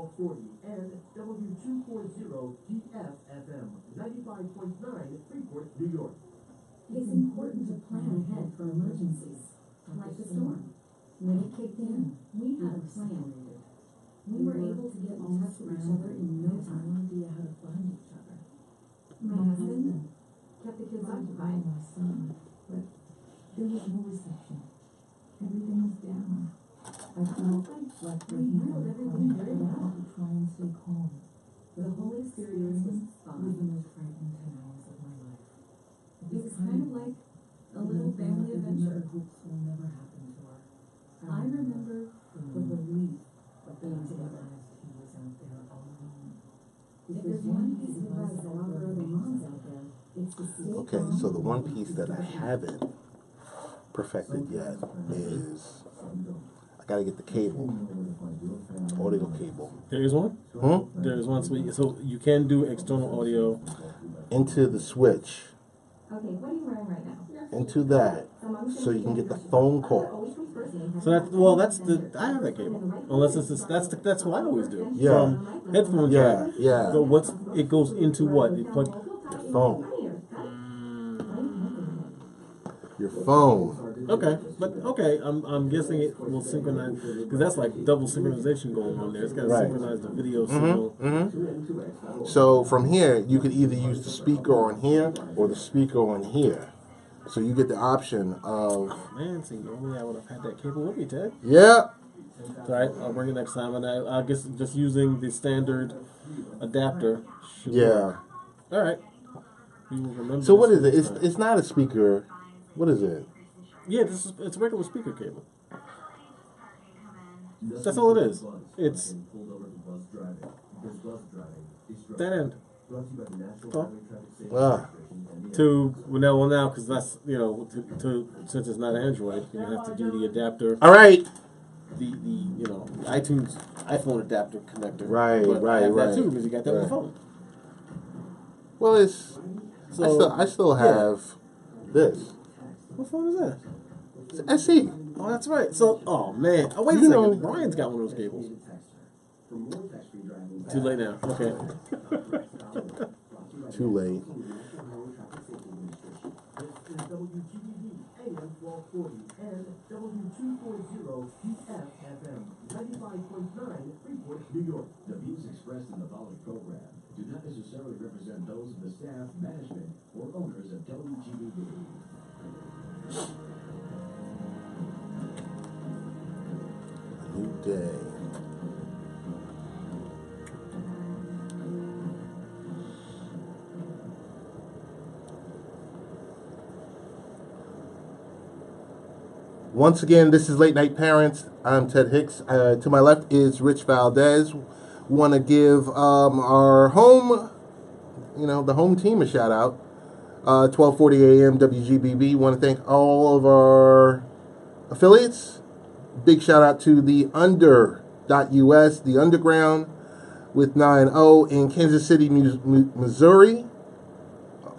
1240 and W240DF-FM 95.9 Freeport, New York. It's important to plan ahead for emergencies, like the storm. When it kicked in, we had a plan. We were able to get in touch with each other in no time. No idea how to find each other. My husband kept the kids occupied. My son, but there was no reception. Everything was down. I felt like breaking down the phone, but I had to try and stay calm. The whole experience was was fun. the most frightening 10 hours of my life. It was kind of like a little family adventure. Hooks will never happen to her. I remember the relief of being together. He was out there all alone. If there's one piece of advice I offer other moms out there, it's to stay Okay, calm. so the one piece that I haven't perfected yet is I gotta get the cable, audio cable, There is one? hmm? There is one. So you can do external audio. into the switch, Okay, what are you wearing right now? into that, so you can get the phone call. So that's the I have that cable. Unless it's this, that's what I always do. Yeah. From headphone Yeah, jack. yeah. So it goes into what? It plug. Your phone. Your phone. Okay, but okay, I'm guessing it will synchronize because that's like double synchronization going on there. It's got to Right. synchronize the video signal. So from here, you could either use the speaker on here or the speaker on here. So you get the option of, Man, see, only I would have had that cable with me, Ted. yeah, It's all right, I'll bring it next time, and I guess just using the standard adapter. Should yeah. work. All right. We will remember So this what is it? next It's time. it's not a speaker. What is it? Yeah, it's a regular speaker cable. That's all it is. It's that end. Ah, To now because that's to since it's not Android, you have to do the adapter, all right. the iTunes iPhone adapter connector. Right, But I right, have right. that too because you got that on the Right. phone. Well, it's So I still yeah. have this. What phone is that? It's SE. Oh, that's right. So, oh man, wait a You second. know- Brian's got one of those cables. Too late now. Okay. Too late. WGBB AM 1240 and W240DF-FM 95.9 Freeport, New York. The views expressed in the following program do not necessarily represent those of the staff, management, or owners of WGBB. A new day. Once again, this is Late Night Parents. I'm Ted Hicks. To my left is Rich Valdez. Want to give our home, the home team a shout out. 1240 AM WGBB. Want to thank all of our affiliates. Big shout out to the Under.US, the Underground, with 9-0 in Kansas City, Missouri.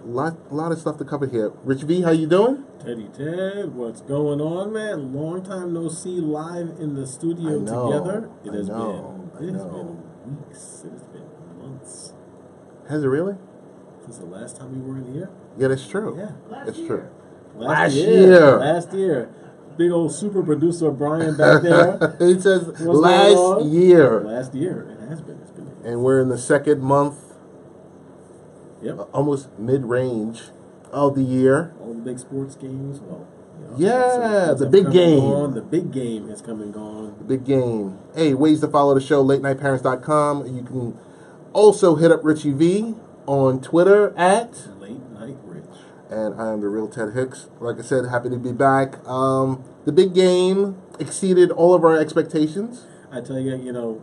A lot of stuff to cover here. Rich V, how you doing? Teddy Ted, what's going on, man? Long time no see live in the studio I know, together. It I has know, been. It has I know. been weeks. It has been months Has it really? since the last time we were in here. Yeah, that's true. Yeah. It's true. Last Last year. Big old super producer Brian back there. It says What's going last on? year. Last year. It has been. It's been. And we're in the second month, Yep. almost mid-range of the year. All the big sports games. Well, Yeah, sports the have big come and game. gone. The big game has come and gone. Big game. Hey, ways to follow the show, latenightparents.com. You can also hit up Richie V on Twitter at, Late Night Rich. and I am the real Ted Hicks. Like I said, happy to be back. The big game exceeded all of our expectations. I tell you,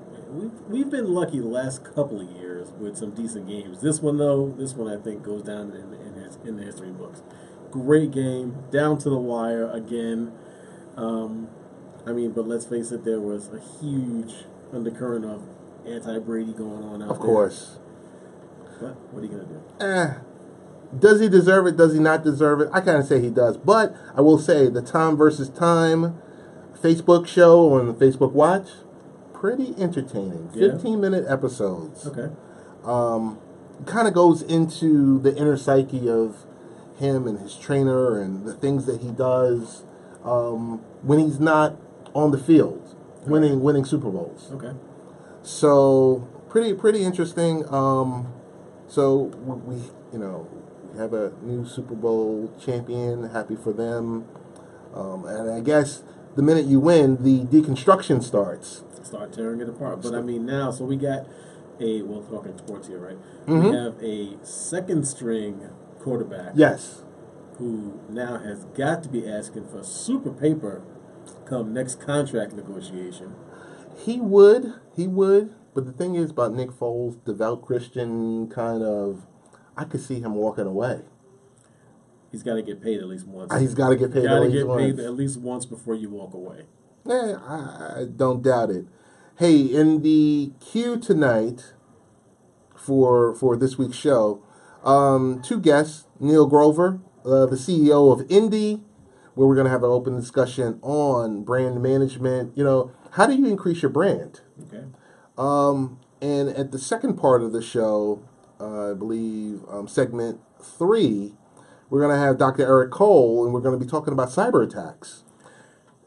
we've been lucky the last couple of years with some decent games. This one I think goes down in the history books. Great game, down to the wire again. But let's face it, there was a huge undercurrent of anti-Brady going on out there. Of course. But what are you gonna do? Does he deserve it? Does he not deserve it? I kind of say he does. But I will say the Tom versus Time Facebook show on the Facebook Watch, pretty entertaining. Yeah. 15-minute episodes. Okay. Kind of goes into the inner psyche of him and his trainer and the things that he does when he's not on the field, winning Super Bowls. Okay. So pretty interesting. So we have a new Super Bowl champion. Happy for them. And I guess the minute you win, the deconstruction starts. Start tearing it apart. But I mean, now, so we got we're talking sports here, right? Mm-hmm. We have a second string quarterback. Yes. Who now has got to be asking for super paper come next contract negotiation. He would. But the thing is about Nick Foles, devout Christian kind of, I could see him walking away. He's got to get paid at least once. He's got to get paid at least once. Paid at least once before you walk away. Yeah, I don't doubt it. Hey, in the queue tonight for this week's show, two guests, Neil Grover, the CEO of Indy, where we're going to have an open discussion on brand management. How do you increase your brand? Okay. And at the second part of the show, I believe segment 3, we're going to have Dr. Eric Cole, and we're going to be talking about cyber attacks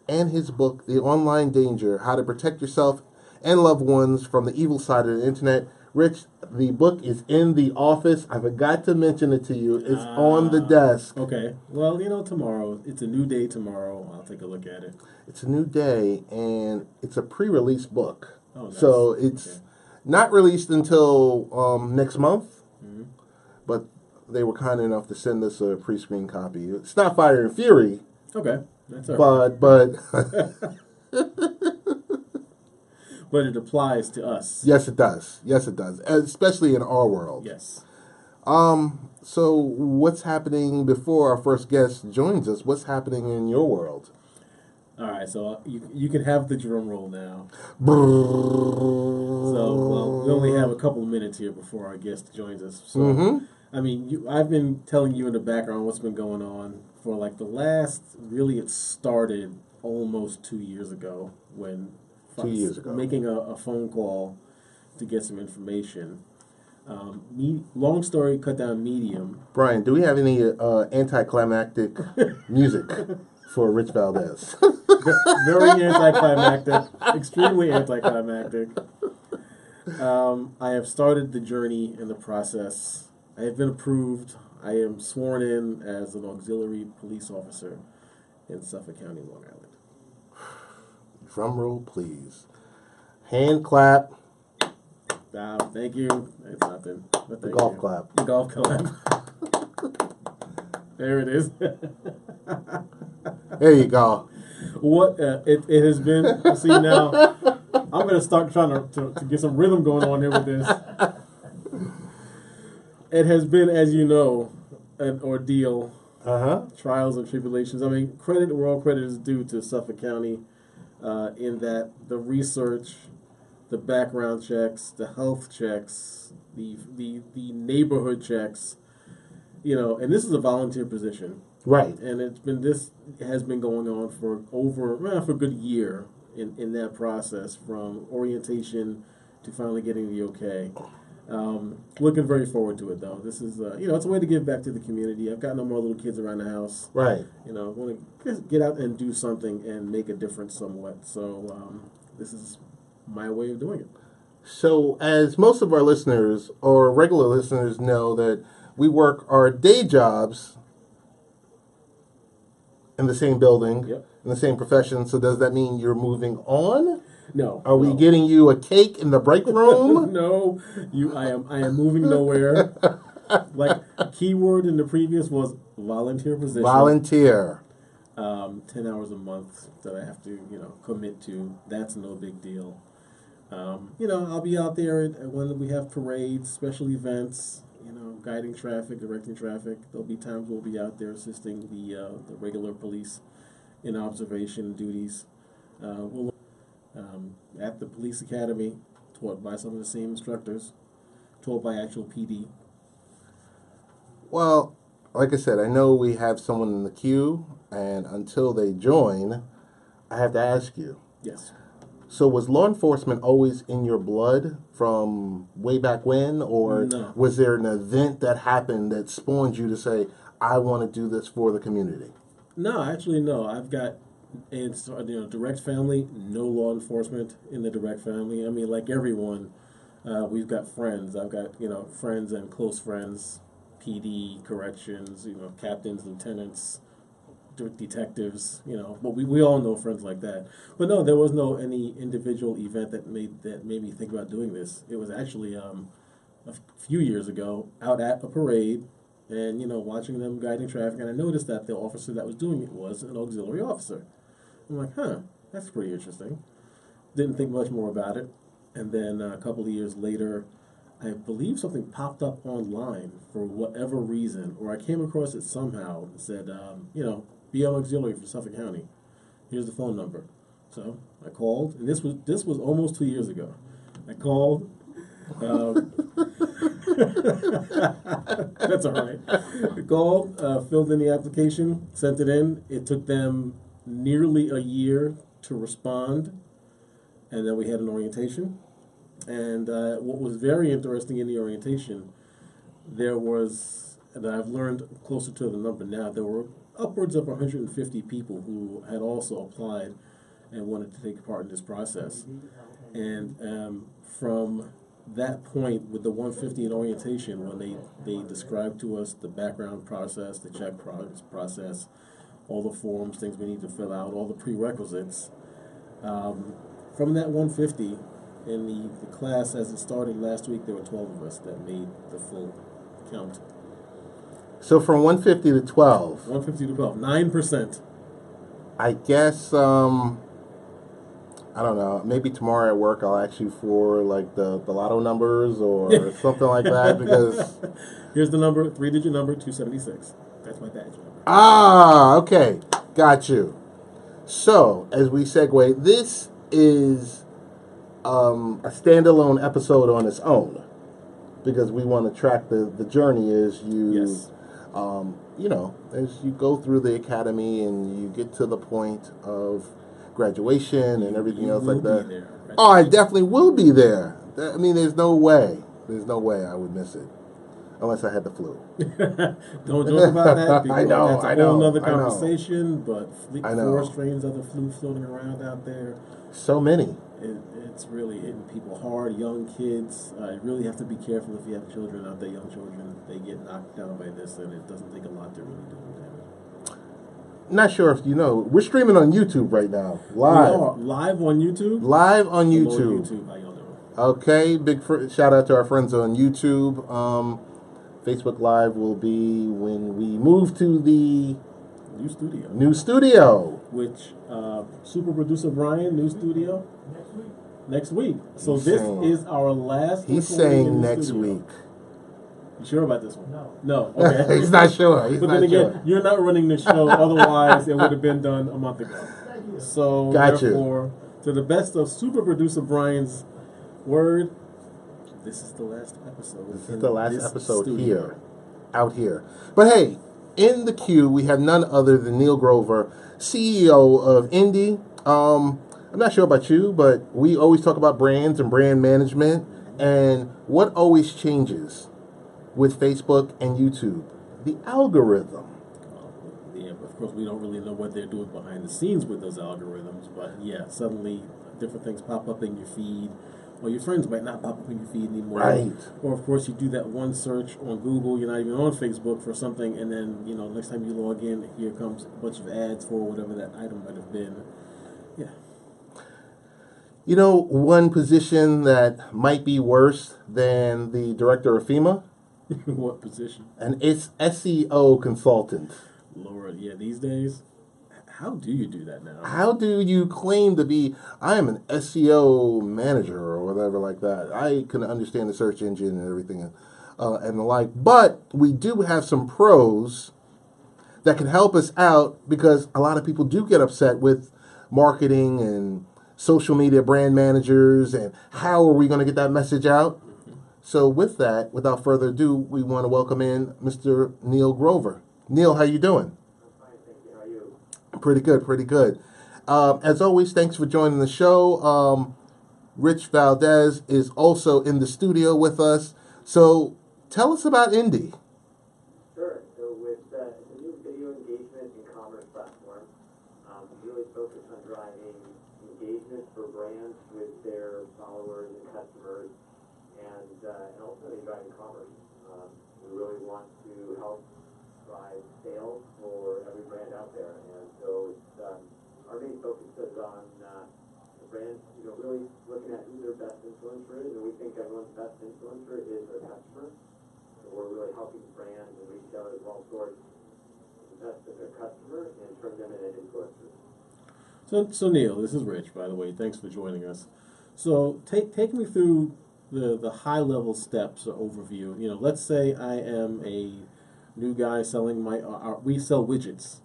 and his book, The Online Danger, How to Protect Yourself and Loved Ones from the Evil Side of the Internet. Rich, the book is in the office. I forgot to mention it to you. It's on the desk. Okay. Well, tomorrow, it's a new day tomorrow. I'll take a look at it. It's a new day, and it's a pre-release book. Oh, nice. So it's not released until next month, but they were kind enough to send us a pre-screen copy. It's not Fire and Fury. Okay. That's all right. But but it applies to us. Yes, it does. Especially in our world. Yes. So what's happening before our first guest joins us? What's happening in your world? All right, so you can have the drum roll now. So, we only have a couple of minutes here before our guest joins us. So, I mean, I've been telling you in the background what's been going on for like the last. Really, it started almost 2 years ago when. 2 years ago. Making a phone call to get some information. Long story cut down medium. Brian, do we have any anticlimactic music for Rich Valdez? Very anticlimactic. Extremely anticlimactic. I have started the journey and the process. I have been approved. I am sworn in as an auxiliary police officer in Suffolk County, Long Island. Drum roll, please. Hand clap. Thank you. It's nothing. But The thank golf you. clap. The golf clap. There it is. There you go. What it has been. See now, I'm gonna start trying to get some rhythm going on here with this. It has been, as you know, an ordeal. Trials and tribulations. I mean, where all credit is due to Suffolk County. In that the research, the background checks, the health checks, the neighborhood checks, and this is a volunteer position, right? And this has been going on for for a good year in that process, from orientation to finally getting the okay. Looking very forward to it, though. This is, it's a way to give back to the community. I've got no more little kids around the house. Right. I want to get out and do something and make a difference somewhat. So this is my way of doing it. So as most of our listeners or regular listeners know that we work our day jobs in the same building, Yep. in the same profession. So does that mean you're moving on? No. Are we getting you a cake in the break room? No, I am moving nowhere. Like, keyword in the previous was volunteer position. Volunteer. 10 hours a month that I have to, commit to. That's no big deal. I'll be out there when we have parades, special events, guiding traffic, directing traffic. There'll be times we'll be out there assisting the regular police in observation duties. We'll at the police academy, taught by some of the same instructors, taught by actual PD. Well, like I said, I know we have someone in the queue, and until they join, I have to ask you. Yes. So was law enforcement always in your blood from way back when, or No. was there an event that happened that spawned you to say, I want to do this for the community? No, actually, no. I've got, it's, direct family, no law enforcement in the direct family. I mean, like everyone, we've got friends. I've got, friends and close friends, PD, corrections, captains, lieutenants, detectives, but we all know friends like that. But no, there was no any individual event that made me think about doing this. It was actually a few years ago out at a parade and watching them guiding traffic, and I noticed that the officer that was doing it was an auxiliary officer. I'm like, that's pretty interesting. Didn't think much more about it, and then a couple of years later, I believe something popped up online for whatever reason, or I came across it somehow and said, be on auxiliary for Suffolk County. Here's the phone number. So I called, and this was almost 2 years ago. I called. That's all right. I called, filled in the application, sent it in. It took them nearly a year to respond, and then we had an orientation. And what was very interesting in the orientation, there was, and I've learned closer to the number now, there were upwards of 150 people who had also applied and wanted to take part in this process. And from that point, with the 150 in orientation, when they described to us the background process, the check process, all the forms, things we need to fill out, all the prerequisites, from that 150, in the class as it started last week, there were 12 of us that made the full count. So from 150 to 12. 150 to 12, 9%. I guess, I don't know, maybe tomorrow at work I'll ask you for like the lotto numbers or something like that, because... Here's the number, 3-digit number, 276. That's my badge number. Ah, okay. Got you. So, as we segue, this is a standalone episode on its own, because we want to track the journey as you... Yes. As you go through the academy and you get to the point of graduation and everything else like that. There, right? Oh, I definitely will be there. I mean, there's no way I would miss it, unless I had the flu. Don't joke about that, because that's a whole other conversation. But four strains of the flu floating around out there. So many. It's really hitting people hard. Young kids, you really have to be careful if you have children out there. Young children, they get knocked down by this, and it doesn't take a lot to really do them damage. Not sure if you know, we're streaming on YouTube right now, live. We are live on YouTube. Live on Hello, YouTube. YouTube. How y'all doing? Okay, big shout out to our friends on YouTube. Facebook Live will be when we move to the new studio. Which super producer Brian, new studio next week. So He's this saying, is our last. He's recording saying in the next studio. week. You sure about this one? No. Okay. He's not sure. He's But not then again, sure. you're not running the show. Otherwise, it would have been done a month ago. So therefore, to the best of super producer Brian's word, this is the last episode. This is the last episode studio. out here. But hey, in the queue, we have none other than Neil Grover, CEO of Indie. I'm not sure about you, but we always talk about brands and brand management, and what always changes with Facebook and YouTube? The algorithm. Yeah, but of course, we don't really know what they're doing behind the scenes with those algorithms. But yeah, suddenly different things pop up in your feed, or your friends might not pop up in your feed anymore. Right. Or of course, you do that one search on Google. You're not even on Facebook for something, and then next time you log in, here comes a bunch of ads for whatever that item might have been. Yeah. One position that might be worse than the director of FEMA? What position? And it's SEO consultant. Lord, yeah, these days, how do you do that now? How do you claim to be, I am an SEO manager or whatever like that? I can understand the search engine and everything and the like. But we do have some pros that can help us out, because a lot of people do get upset with marketing and social media brand managers and how are we going to get that message out? So with that, without further ado, we want to welcome in Mr. Neil Grover. Neil, how you doing? I'm fine, thank you. How are you? Pretty good, pretty good. As always, thanks for joining the show. Rich Valdez is also in the studio with us. So tell us about Indy. Sure. So with the new video engagement and commerce platform, really focused on driving engagement for brands with their followers and customers, and ultimately driving commerce. We really want to help drive sales for every brand out there, and so it's, our main focus is on the brands, really looking at who their best influencer is, and we think everyone's best influencer is their customer. So we're really helping brands and retailers of all sorts invest in their customer and turn them into influencers. So Neil, this is Rich, by the way. Thanks for joining us. So take me through the high level steps or overview. Let's say I am a new guy selling we sell widgets,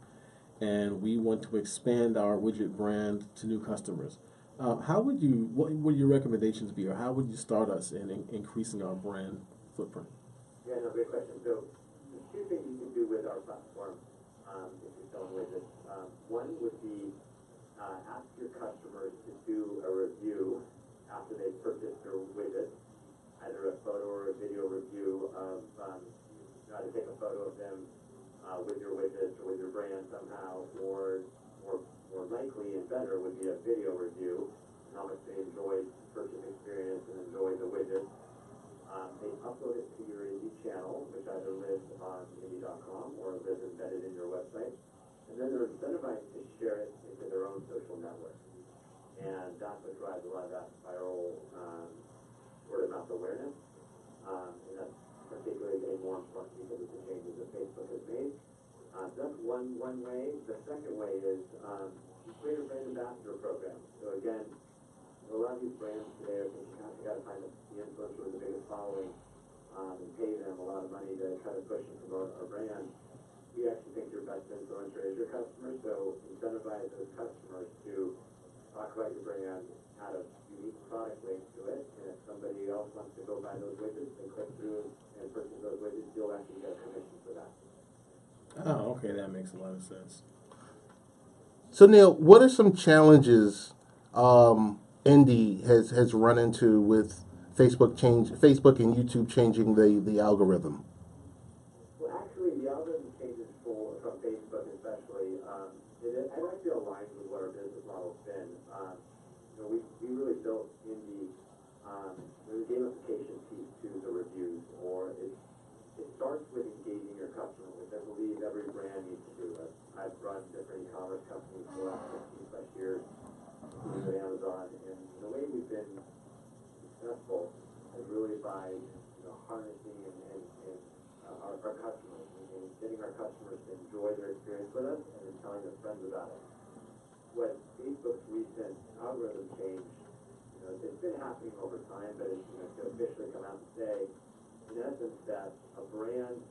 and we want to expand our widget brand to new customers. What would your recommendations be, or how would you start us in increasing our brand footprint? Yeah, no, great question. So there's two things you can do with our platform if you're selling widgets. One would be ask your customers to do a review after they've purchased their widget, either a photo or a video review of to take a photo of them with your widgets or with your brand somehow, or more likely and better would be a video review, how much they enjoyed the purchase experience and enjoyed the widget. They upload it to your Indie channel, which either lives on indie.com or lives embedded in your website, and then they're incentivized to share it into their own social network. And that's what drives a lot of that viral word of mouth awareness. And that's particularly getting more important because of the changes that Facebook has made. So that's one way. The second way is create a brand ambassador program. So again, a lot of these brands today are thinking, you got to find the influencer with the biggest following and pay them a lot of money to try to push and promote our brand. We actually think your best influencer is your customer, so incentivize those customers to talk about your brand, add a unique product link to it, and if somebody else wants to go buy those widgets and click through and purchase those widgets, you'll actually get a commission for that. Oh, okay, that makes a lot of sense. So Neil, what are some challenges Indy has run into with Facebook and YouTube changing the algorithm? Well, actually, the algorithm changes from Facebook especially, it actually aligns with what our business model's been. We really built Indy the gamification piece to the reviews, or it starts with engaging your customer, which I believe every brand needs to do. I've run different e-commerce companies for the last 15 plus years, including at Amazon, and the way we've been successful is really by harnessing and our customers and getting our customers to enjoy their experience with us and then telling their friends about it. What Facebook's recent algorithm change, it's been happening over time, but it's to officially come out and say, in essence, that a brand's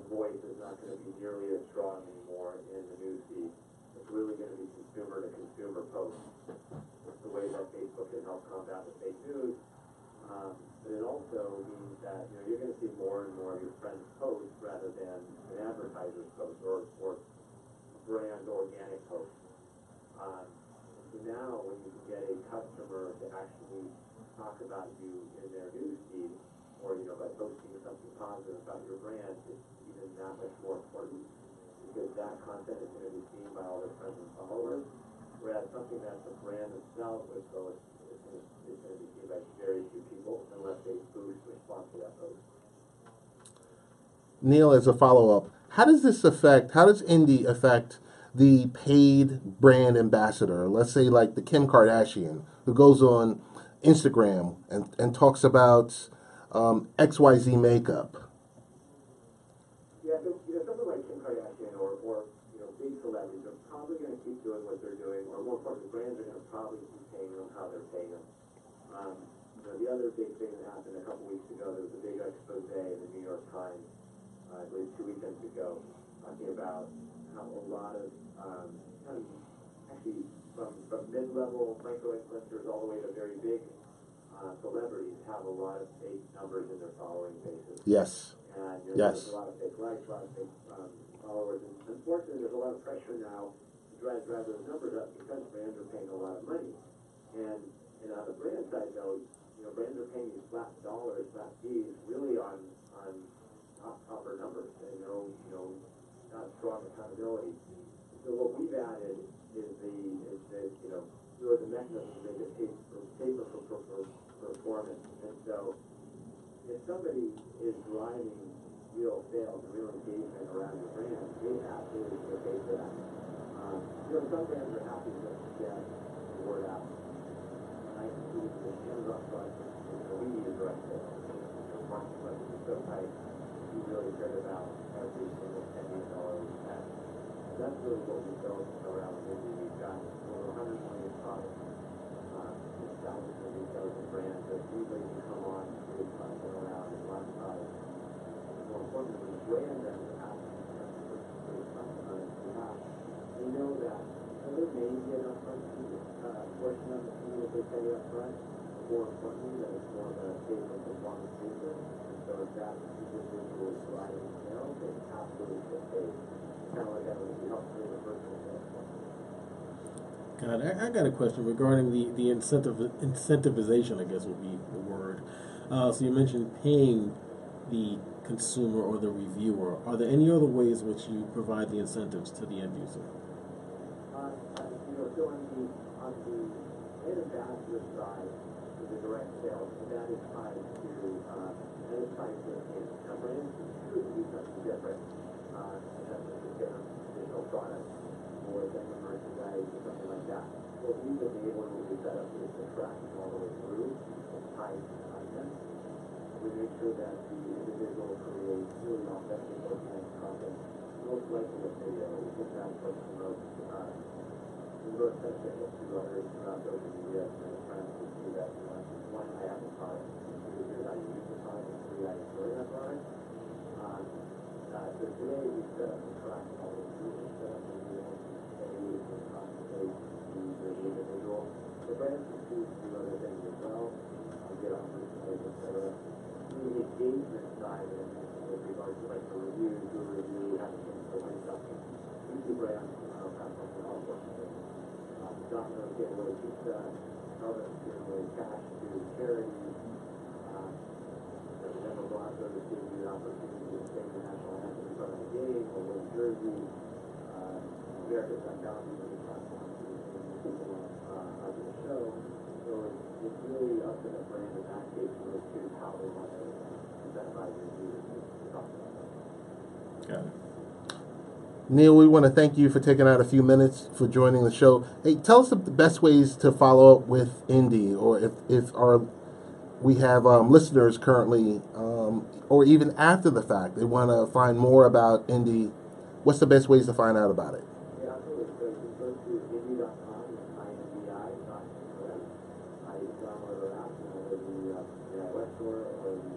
voice is not going to be nearly as strong anymore in the news feed. It's really going to be consumer to consumer posts. It's the way that Facebook can help combat the fake news. But it also means that you're going to see more and more of your friends' posts rather than an advertiser's post or brand organic posts. So now when you can get a customer to actually talk about you in their news feed, or by posting something positive about your brand, it's even that much more important because that content is going to be seen by all their friends and followers. Whereas something that the brand themselves would post is going to be seen by very few people unless they boost response to that post. Neil, as a follow-up, how does Indy affect the paid brand ambassador? Let's say like the Kim Kardashian, who goes on Instagram and talks about XYZ makeup. Yeah, so, something like Kim Kardashian or big celebrities are probably going to keep doing what they're doing, or more importantly, brands are going to probably keep paying them how they're paying them. The other big thing that happened a couple weeks ago, there was a big expose in the New York Times, I believe 2 weekends ago, talking about how a lot of actually from mid-level micro-influencers all the way to very big celebrities have a lot of fake numbers in their following bases. Yes. And there's a lot of fake likes, a lot of fake followers. And unfortunately, there's a lot of pressure now to drive those numbers up because brands are paying a lot of money. And on the brand side, though, brands are paying these flat dollars, flat fees, really on not proper numbers and not strong accountability. So what we've added is the mechanism to make it safer for performance. And so if somebody is driving real sales and real engagement around your brand, they absolutely should pay for that. Some brands are happy to get the word out. And I can see the Amazon front, we need a direct sale. Marketing budget is so tight, we really cared about every single penny and dollar we spent. And that's really what we built around Disney. We've got over 100 million products, thousands of retailers and brands that anybody can come on, create content around and run products. More importantly, the brand that is asking customers to create content on its behalf, they know that there may be an upfront portion of the fee that they pay up front. More importantly, that it's more of a safe and performance basis. And so if that individual is driving sales, they absolutely should pay. Kind of like that would help create a virtual sales force. God, I got a question regarding the incentivization, I guess would be the word. So you mentioned paying the consumer or the reviewer. Are there any other ways in which you provide the incentives to the end user? So on the head ambassador side, with the direct sales, that is tied to enhancement. Now, brands can choose to do something different, such as to get additional products or different merchandise or something like that. What we've been able to set up is the tracking all the way through, tied to content. We make sure that the individual creates really authentic, organic content, most likely a video, if that's what the most beneficial to others throughout social media and friends to see that one, I have a product, two, here's how you use the product, and three, how you enjoy that product. So today we set up the tracking all the way through, we set up the video, and compensate the individual. The brands can choose to do other things as well, get offers, etc. The engagement side of it, with regards to like the reviews, do a review, have a chance to win something. We see brands have something all sorts of things. Domino's gave away pizza, Elvis gave away cash to charity. The Denver Broncos gave you an opportunity to sing the national anthem in front of the game or win a jersey. America's Got Talent is a platform to bring people onto the show. So it's really up to the brand in that case to really choose how they want to incentivize their users to talk about that. Got it. Neil, we want to thank you for taking out a few minutes for joining the show. Hey, tell us the best ways to follow up with Indy, or if we have listeners currently, or even after the fact, they want to find more about Indy. What's the best ways to find out about it? Yeah, absolutely. So you can go to indy.com, INDI.com. You can download our app either the iOS store or the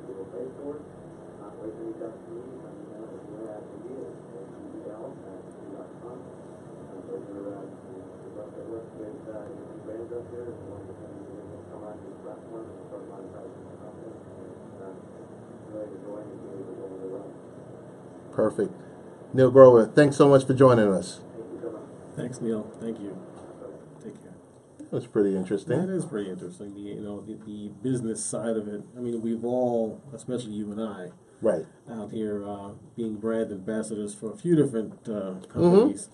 Google Play store. Or you can reach out to me, my email is neil@indy.com. So we'd love to work with brands up there and want to come on this platform and start monetizing the content. And really enjoying it, really going really well. Perfect. Neil Grover, thanks so much for joining us. Thank you so much. Thanks, Neil. Thank you. Take care. That was pretty interesting. That is pretty interesting. The business side of it. I mean, we've all, especially you and I, Right. out here being brand ambassadors for a few different companies.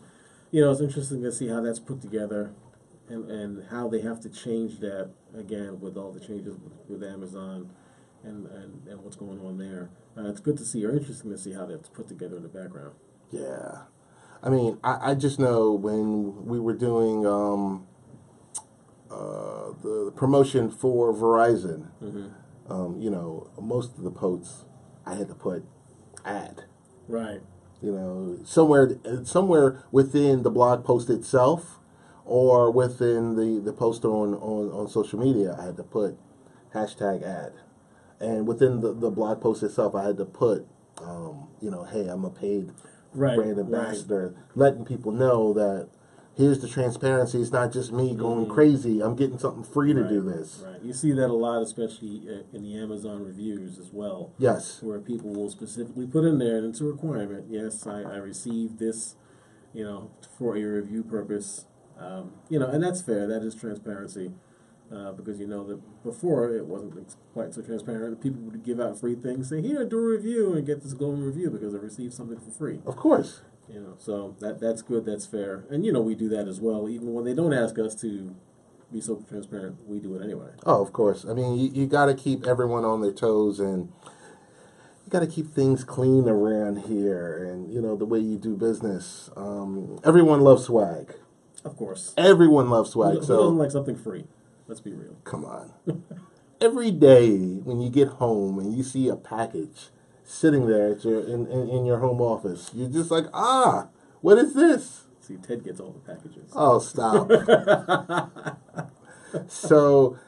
It's interesting to see how that's put together and how they have to change that again with all the changes with Amazon and what's going on there. It's good to see, or interesting to see how that's put together in the background. Yeah. I mean, I just know when we were doing the promotion for Verizon, most of the posts I had to put ad. Right. Somewhere within the blog post itself or within the post on social media, I had to put hashtag ad. And within the blog post itself, I had to put, hey, I'm a paid brand ambassador, letting people know that here's the transparency. It's not just me going crazy. I'm getting something free to do this. Right. You see that a lot, especially in the Amazon reviews as well. Yes. Where people will specifically put in there, and it's a requirement. Yes, I received this, for a review purpose. And that's fair. That is transparency. Because that before it wasn't quite so transparent. People would give out free things, say, "Here, do a review," and get this glowing review because they received something for free. Of course. So that's good, that's fair. And we do that as well. Even when they don't ask us to be so transparent, we do it anyway. Oh, of course. I mean, you got to keep everyone on their toes, and you got to keep things clean around here, and the way you do business. Everyone loves swag. Of course. Everyone loves swag. Who doesn't like something free? Let's be real. Come on. Every day when you get home and you see a package sitting there at in your home office, you're just like, what is this? See, Ted gets all the packages. Oh, stop. So,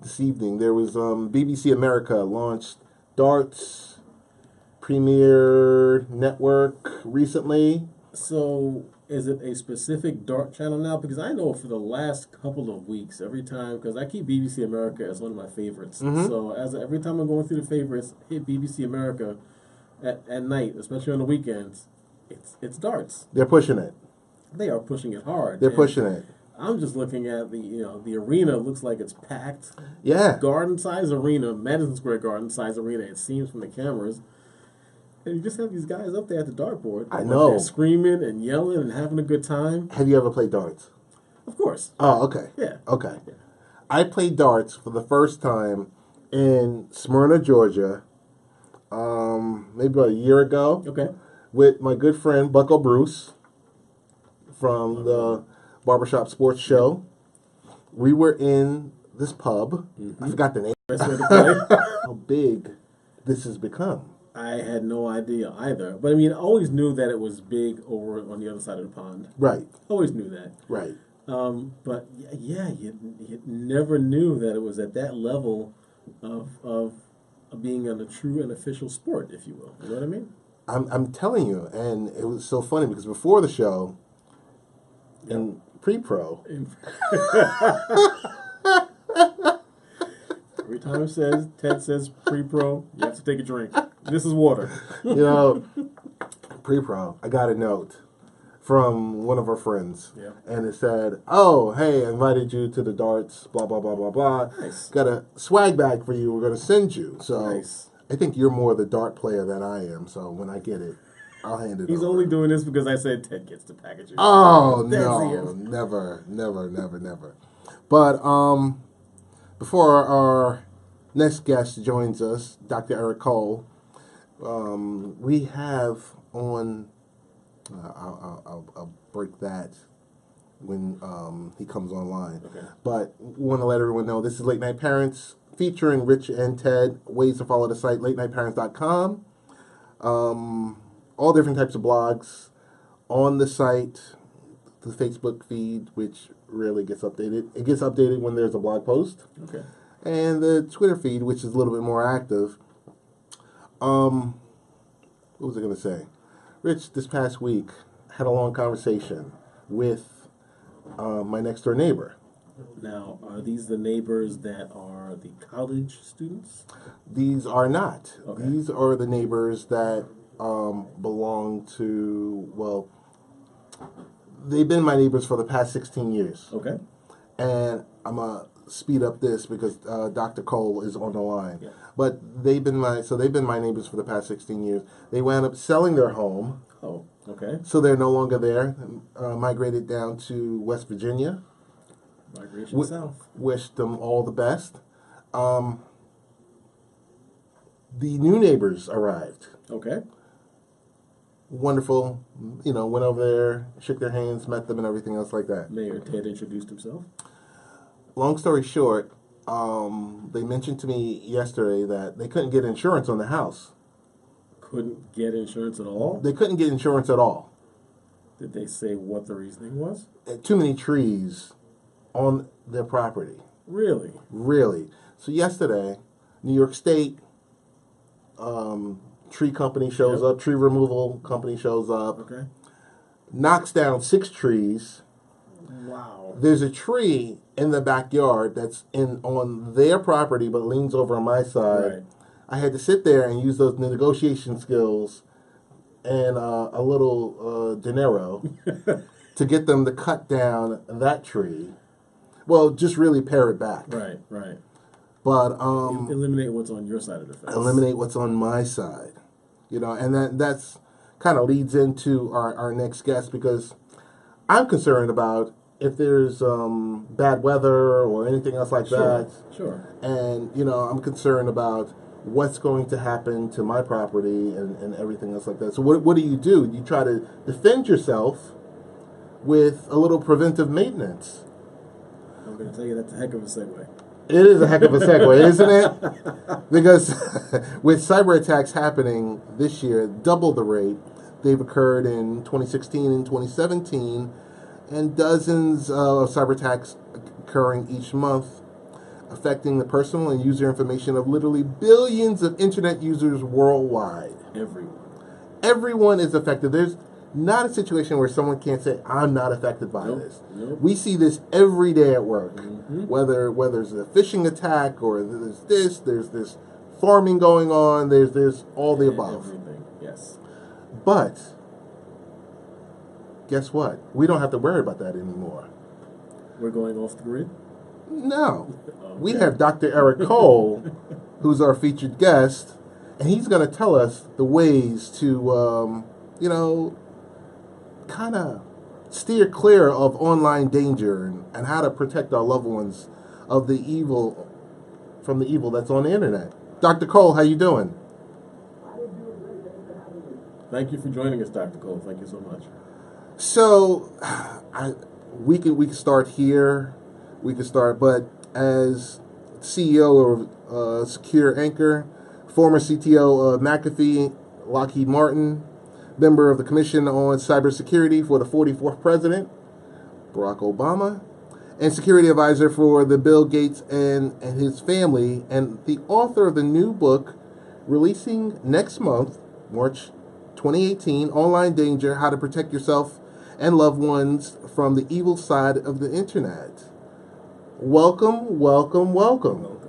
this evening there was BBC America launched Darts Premier Network recently. So, is it a specific Dart channel now? Because I know for the last couple of weeks, every time, because I keep BBC America as one of my favorites. Mm-hmm. So every time I'm going through the favorites, hit BBC America at night, especially on the weekends, it's darts. They're pushing it. They are pushing it hard. They're pushing it. I'm just looking at the arena looks like it's packed. Yeah. Garden size arena, Madison Square Garden size arena. It seems from the cameras. And you just have these guys up there at the dartboard. I know. They're screaming and yelling and having a good time. Have you ever played darts? Of course. Oh, okay. Yeah. Okay. Yeah. I played darts for the first time in Smyrna, Georgia, maybe about a year ago. Okay. With my good friend Bucko Bruce from the Barbershop Sports Show. We were in this pub. Mm-hmm. I forgot the name. Best way to play. How big this has become. I had no idea either. But I mean, I always knew that it was big over on the other side of the pond. Right. Always knew that. Right. But yeah, you never knew that it was at that level of being a true and official sport, if you will. You know what I mean? I'm telling you, and it was so funny because before the show, in pre-pro, every time Ted says pre-pro, you have to take a drink. This is water. Pre-pro, I got a note from one of our friends. Yeah. And it said, "Oh, hey, I invited you to the darts, blah, blah, blah, blah, blah. Nice. Got a swag bag for you. We're going to send you." So Nice. I think you're more the dart player than I am. So when I get it, I'll hand it He's over. only doing this because I said Ted gets the packages. Oh, That's no. it. Never. But before our next guest joins us, Dr. Eric Cole, we have on... I'll break that when he comes online. Okay. But want to let everyone know this is Late Night Parents featuring Rich and Ted. Ways to follow the site, latenightparents.com. All different types of blogs on the site. The Facebook feed, which rarely gets updated. It gets updated when there's a blog post. Okay. And the Twitter feed, which is a little bit more active. What was I going to say? Rich, this past week, had a long conversation with my next door neighbor. Now, are these the neighbors that are the college students? These are not. Okay. These are the neighbors that belong to, well, they've been my neighbors for the past 16 years. Okay. And I'm going to speed up this because Dr. Cole is on the line. Yeah. But they've been my neighbors for the past 16 years. They wound up selling their home. Oh, okay. So they're no longer there. Migrated down to West Virginia. Migration south. Wish them all the best. The new neighbors arrived. Okay. Wonderful. Went over there, shook their hands, met them, and everything else like that. Mayor Ted introduced himself. Long story short, they mentioned to me yesterday that they couldn't get insurance on the house. Couldn't get insurance at all? They couldn't get insurance at all. Did they say what the reasoning was? Too many trees on their property. Really? Really. So yesterday, New York State tree company shows up, tree removal company shows up, Okay. knocks down 6 trees. Wow. There's a tree in the backyard that's on their property but leans over on my side. Right. I had to sit there and use those negotiation skills and a little dinero to get them to cut down that tree. Well, just really pare it back. Right, right. But Eliminate what's on your side of the fence. eliminate what's on my side. And that's kind of leads into our next guest, because I'm concerned about if there's bad weather or anything else like that. Sure. And, I'm concerned about what's going to happen to my property and everything else like that. So what do? You try to defend yourself with a little preventive maintenance. I'm going to tell you that's a heck of a segue. It is a heck of a segue, isn't it? Because with cyber attacks happening this year, double the rate, they've occurred in 2016 and 2017, and dozens of cyber attacks occurring each month, affecting the personal and user information of literally billions of internet users worldwide. Everyone is affected. There's not a situation where someone can't say, I'm not affected by this. Nope. We see this every day at work. Mm-hmm. Whether it's a phishing attack or there's this farming going on, there's all the above. Everything, yes. But guess what? We don't have to worry about that anymore. We're going off the grid? No. Okay. We have Dr. Eric Cole, who's our featured guest, and he's going to tell us the ways to, kind of steer clear of online danger and how to protect our loved ones of the evil, from the evil that's on the internet. Dr. Cole, how you doing? Thank you for joining us, Dr. Cole. Thank you so much. So, we could start here. But as CEO of Secure Anchor, former CTO of McAfee, Lockheed Martin, member of the Commission on Cybersecurity for the 44th President, Barack Obama, and security advisor for the Bill Gates and his family, and the author of the new book releasing next month, March 2018, Online Danger, How to Protect Yourself and Loved Ones from the Evil Side of the Internet. Welcome, welcome, welcome.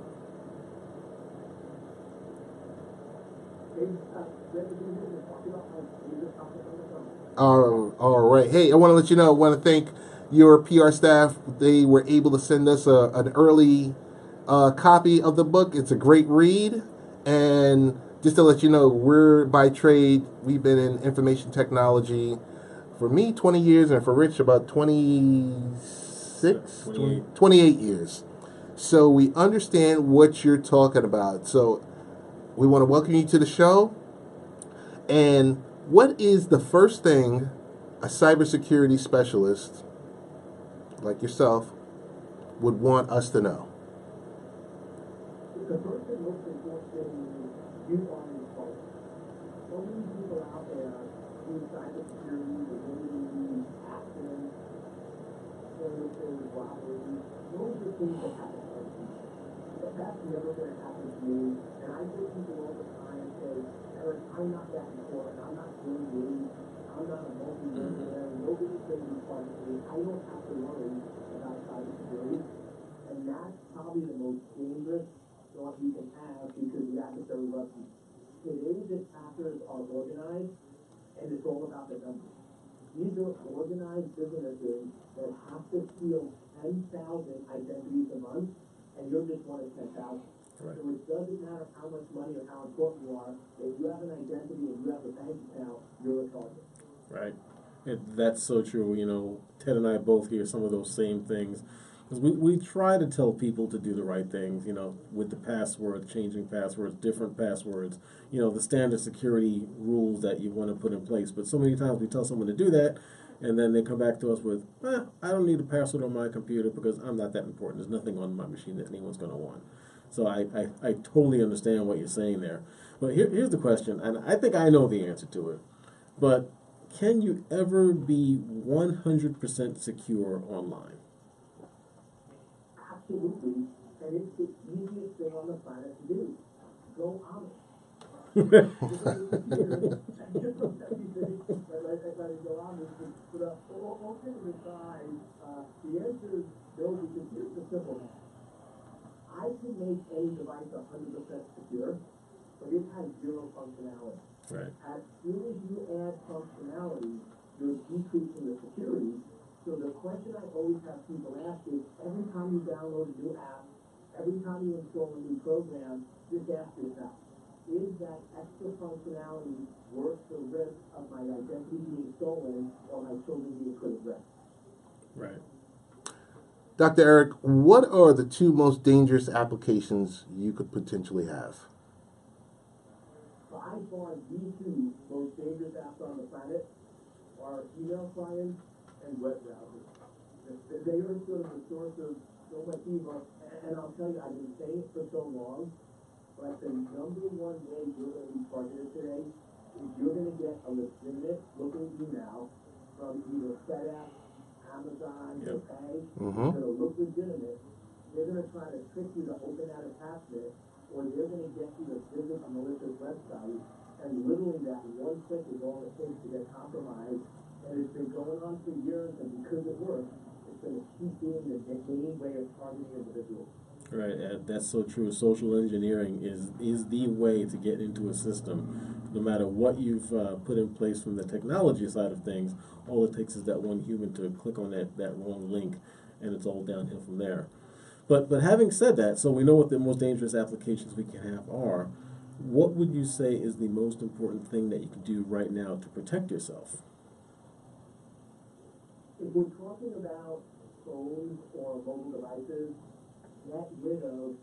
All right. Hey, I want to let you know, I want to thank your PR staff. They were able to send us an early copy of the book. It's a great read. And just to let you know, we're by trade, we've been in information technology, for me, 20 years, and for Rich, about 28 years. So we understand what you're talking about. So we want to welcome you to the show. And what is the first thing a cybersecurity specialist like yourself would want us to know? The first and most important thing is you are informed. So many people out there doing cybersecurity, identity, accidents, services, robberies. Those are things that happen to other people. But that's never going to happen to me. And I hear people all the time say, Eric, I'm not that important. I'm not doing this. I'm not a multi-millionaire. Nobody's going to be part of me. I don't have to worry about cybersecurity. And that's probably the most dangerous thought you can have, because the adversary loves you. Today's attackers are organized, and it's all about the numbers. These are organized businesses that have to steal 10,000 identities a month, and you're just one of 10,000. Right. So it doesn't matter how much money or how important you are. If you have an identity and you have a bank account, you're a target. Right. That's so true. Ted and I both hear some of those same things. Because we try to tell people to do the right things, with the password, changing passwords, different passwords, the standard security rules that you want to put in place. But so many times we tell someone to do that, and then they come back to us with, I don't need a password on my computer because I'm not that important. There's nothing on my machine that anyone's going to want. So I totally understand what you're saying there. But here's the question, and I think I know the answer to it. But can you ever be 100% secure online? Absolutely, and it's the easiest thing on the planet to do. Go Amish. All kidding aside, the answer is no, because here's the simple math. I can make any device 100% secure, but it has zero functionality. Right. As soon as you add functionality, you're decreasing the security. So the question I always have people ask is, every time you download a new app, every time you install a new program, just ask yourself, is that extra functionality worth the risk of my identity being stolen or my children being put at risk? Right. Dr. Eric, what are the two most dangerous applications you could potentially have? By far, the two most dangerous apps on the planet are email clients and web browsers. They are sort of the source of so much evil. And I'll tell you, I've been saying it for so long, but the number one way you're going to be targeted today is you're going to get a legitimate looking email from either FedEx, Amazon, Yep. or Pay. Mm-hmm. It's going to look legitimate. They're going to try to trick you to open that attachment, or they're going to get you to visit a malicious website, and literally that one click is all it takes to get compromised. And it's been going on for years, and because it works, it's going to keep being the main way of targeting individuals. Right, that's so true. Social engineering is the way to get into a system. No matter what you've put in place from the technology side of things, all it takes is that one human to click on that wrong link, and it's all downhill from there. But having said that, so we know what the most dangerous applications we can have are. What would you say is the most important thing that you can do right now to protect yourself? If we're talking about phones or mobile devices, get rid of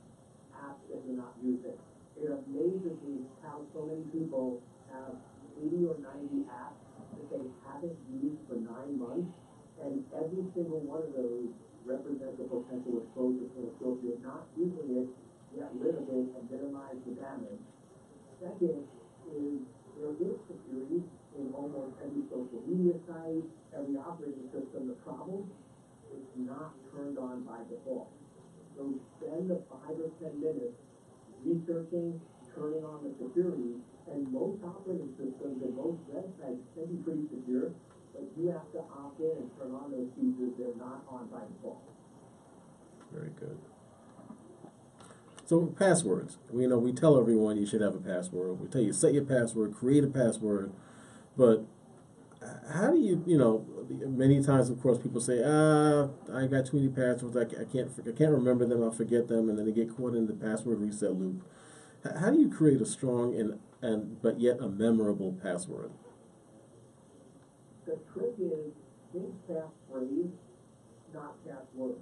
apps that you're not using. It amazes me how so many people have 80 or 90 apps that they haven't used for 9 months, and every single one of those represents a potential exposure to it. So if you're not using it, get rid of it and minimize the damage. Second is there is security in almost every social media site, every operating system. The problem is not turned on by default. So spend the 5 or 10 minutes researching, turning on the security, and most operating systems and most websites can be pretty secure, but you have to opt in and turn on those features. They're not on by default. Very good. So passwords. We tell everyone you should have a password. We tell you set your password, create a password, but how do you many times, of course, people say, I got too many passwords, I can't remember them, I'll forget them, and then they get caught in the password reset loop. How do you create a strong and but yet a memorable password? The trick is think passphrase, not password.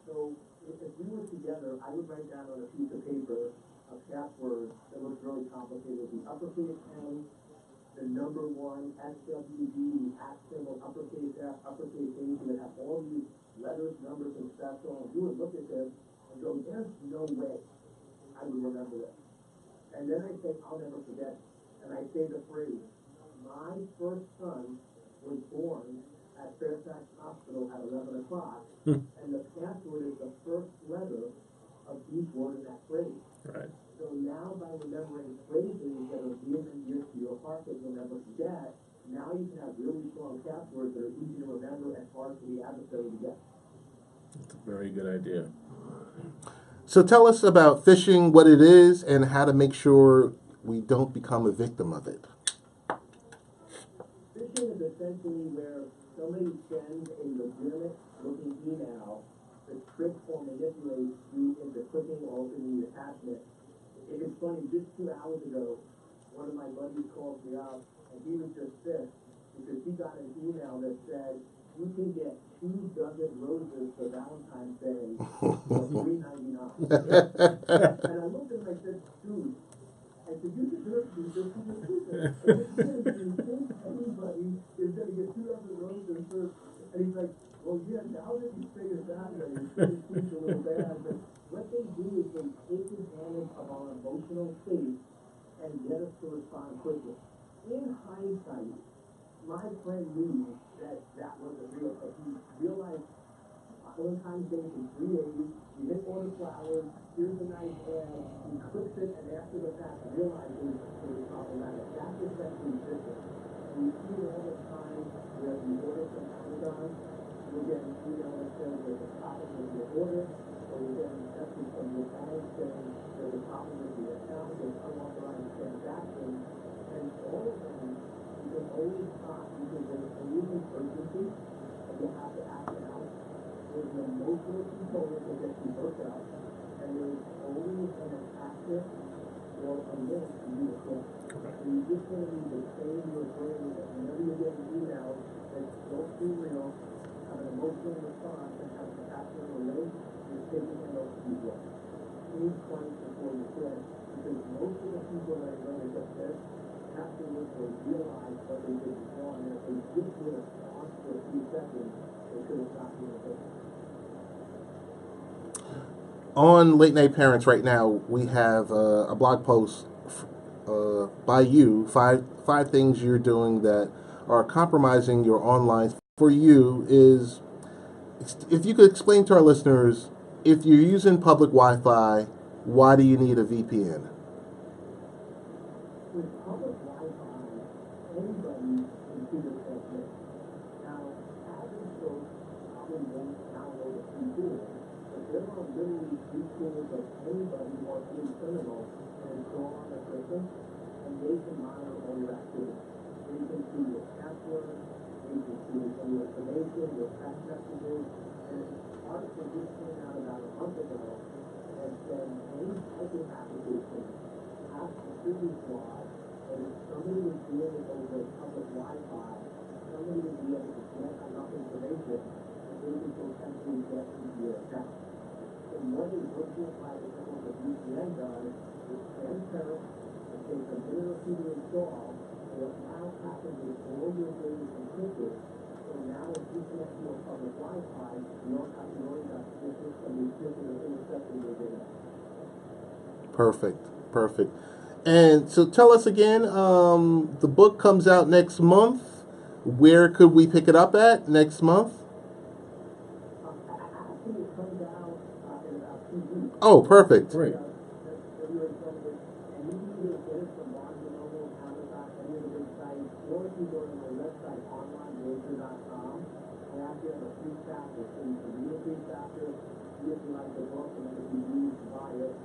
So if we were together, I would write down on a piece of paper a password that looks really complicated. The uppercase N, the number 1, SWD, the at symbol, uppercase F, uppercase H, and it have all these letters, numbers, and special. And you would look at this and go, there's no way I would remember this. And then I say, I'll never forget. And I say the phrase, my first son was born at Fairfax Hospital at 11 o'clock, and the password is the first letter of each word in that phrase. Right. So now by remembering phrases that are near and dear to your heart that you'll never forget, now you can have really strong passwords that are easy to remember and hard for the adversary to get. That's a very good idea. So tell us about phishing, what it is, and how to make sure we don't become a victim of it. Phishing is essentially where somebody sends a legitimate looking email to trick or manipulate you into clicking or opening the attachment. It's funny, just 2 hours ago, one of my buddies called me up, and he was just pissed because he got an email that said, you can get 2 dozen roses for Valentine's Day for $3.99. And I looked at him and I said, dude, I said, you deserve to be just as stupid. Do you think anybody is going to get 2 dozen roses for... And he's like, well, yeah, now that you say it that way, it seems a little bad, but what they do is they take advantage of our emotional state and get us to respond quickly. In hindsight, my friend knew that wasn't real, but he realized Valentine's Day in 3 days, he didn't order flowers, here's a nice ad, he clicks it, and after the fact realizes it was problematic. That's essentially phishing. We see it all the time where you order from Amazon, you'll get an email that says there's a problem with your order, or you get a message from your bank saying there's a problem with your account, there's unauthorized transactions, and little component that gets you hooked up, and there's always an attachment or a link to you to click. And you just want to need to train your brain that whenever you get an email that don't seem real, have an emotional response and have an attachment or link, you're taking it off the book. Please twice before you quit, because most of the people that are going to get this have to look or realize what they did wrong, and if they just did a response for a few seconds, they could have not been a On Late Night Parents right now, we have a blog post by you, five things you're doing that are compromising your online. For you is, if you could explain to our listeners, if you're using public Wi-Fi, why do you need a VPN? with public Wi-Fi, anybody can see the transmit. Now, average folks probably won't download a free tool, but there are literally free tools that anybody wants to terminal and install on their system, and they can monitor all your activity. They can see your password, they can see all your information, your text messages, and an article just came out about a month ago that said any typing application has security flaws, and if somebody was doing it over public Wi-Fi, somebody would be able to get enough information that they could potentially get into your account. And what a virtual private network of VPN does is transparent, it takes a minute or two to install, and what now happens is all your data is encrypted. So now if you connect to a public Wi-Fi, you don't have to worry about this and encrypting or intercepting your data. Perfect, perfect. And so tell us again, the book comes out next month. Where could we pick it up at next month? Actually, it comes out in about 2 weeks. Oh, perfect. Great. February 20th, and you can either get it from Barnes & Noble, Amazon, any of the big sites, or if you go to my website, onlinebroker.com, I actually have a free chapter, so you can read a free chapter, see if you like the book, and then if you do, buy it.